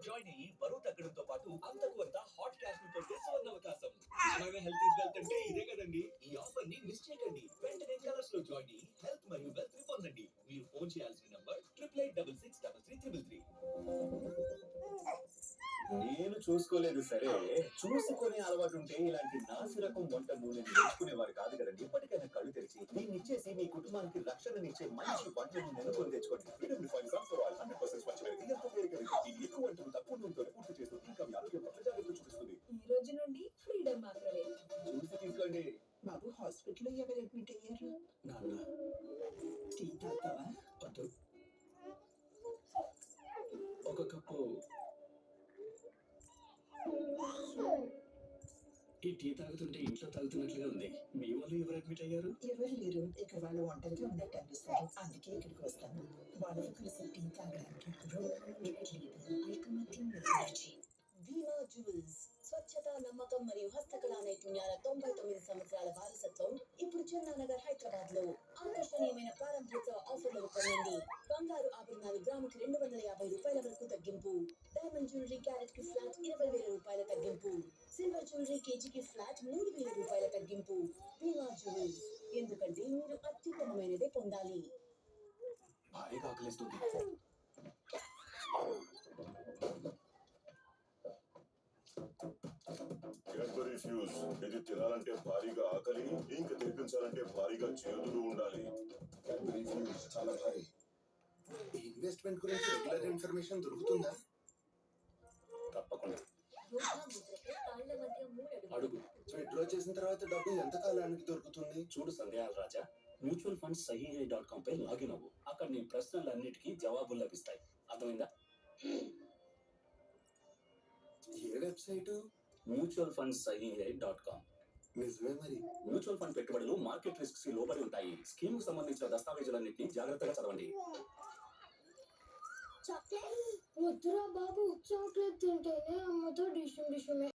Join అయ్యి బరువు తగ్గడంతో పాటు అంతకు అంత హాట్ క్యాష్ ను పొందే సువర్ణ అవకాశం. అలాగే హెల్త్ ఈజ్ వెల్త్ అంటే ఇదే కదండి. ఈ ఆఫర్ ని మిస్ చేయకండి. వెంటనే కలర్స్ లో జాయిన్ అయ్యి హెల్త్ మరియు వెల్త్ ని పొందండి. మీరు ఫోన్ చేయాల్సిన నంబర్ 8866633333. నేను చూసుకోలేదు సరే, చూసుకునే అలవాటు ఉంటే ఇలాంటి నాసి రకం వంట నూనెని తెచ్చుకునేవారు కాదు కదండి. ఇప్పటికైనా కళ్ళు తెరిచి దీన్ని ఇచ్చేసి మీ కుటుంబానికి రక్షణనిచ్చే మంచి వంట నూనెను కొని తెచ్చుకోండి. ఫ్రీడమ్ రిఫైన్ సన్ఫ్లవర్ ఆయిల్ 100% స్వచ్ఛమైన ఎంతో తేలికైనది. ఇది ఎక్కువ వంటలు తక్కువ నూనెతో పూర్తి చేస్తుంది. ఇంకా మీ ఆరోగ్యం పట్ల జాగ్రత్త చూపిస్తుంది. ఈ రోజు నుండి ఫ్రీడమ్ మాత్రమే. చూసి తీసుకోండి. బాబు హాస్పిటల్లో ఎవరు అడ్మిట్ అయ్యారు? నాన్న టీ తాగుతావా? వద్దు. ఒక కప్పు. ఈ టీ తాగుతుంటే ఇంట్లో తాగుతున్నట్లుగా ఉంది. మీ వాళ్ళు ఎవరు అడ్మిట్ అయ్యారు? ఎవరు లేరు. ఇక్కడ వాళ్ళు ఒంటరిగా ఉన్నట్టు అనిపిస్తారు. అందుకే ఇక్కడికి వస్తాను. వాళ్ళతో కలిసి టీ తాగడానికి. భీమా జ్యువెల్స్ స్వచ్ఛత, నమ్మకం మరియు హస్తకళా నైపుణ్యాల 99 సంవత్సరాల వారసత్వం ఇప్పుడు చందానగర్ హైదరాబాద్ లో ఆకర్షణీయమైన ప్రారంభోత్సవ ఆఫర్లను పొందండి. బంగారు ఆభరణాలు గ్రాముకి 250 రూపాయల వరకు తగ్గింపు. డైమండ్ జ్యువెలరీ క్యారెట్ కి ఫ్లాట్ 20,000 రూపాయల తగ్గింపు. సిల్వర్ జ్యువెలరీ కేజీకి ఫ్లాట్ 3,000 రూపాయల తగ్గింపు. భీమా జ్యువెల్స్, ఎందుకంటే మీరు అత్యుత్తమమైనదే పొందాలి. భారీగా ఆకలిస్తుంది. Cadbury Fuse. ఇది తినాలంటే భారీగా ఆకలి, ఇంకా తినిపించాలంటే భారీగా చేదులు ఉండాలి. క్యాడ్బరీ ఫ్యూజ్ చాలా భారీ. ఈ ఇన్వెస్ట్మెంట్ గురించి రెగ్యులర్ ఇన్ఫర్మేషన్ దొరుకుతుందా? తప్పకుండా అడుగు. విత్డ్రా చేసిన తర్వాత డబ్బు ఎంత కాలానికి దొరుకుతుంది? చూడు సందేహాల రాజా, మ్యూచువల్ ఫండ్స్ sahihi.com పై లాగిన్ అవ్వు. అక్కడ నీ ప్రశ్నలన్నిటికీ జవాబులు లభిస్తాయి. అర్థమైందా? ఏ వెబ్సైట్? Mutual funds sahihi.com. నిజమే మరి. మ్యూచువల్ ఫండ్ పెట్టుబడులు మార్కెట్ రిస్క్స్ కి లోబడి ఉంటాయి. స్కీమ్ కు సంబంధించిన దస్తావేజులన్నింటినీ జాగ్రత్తగా చదవండి. వద్దురా బాబు, చాక్లెట్ తింటేనే అమ్మతో డిషుమే.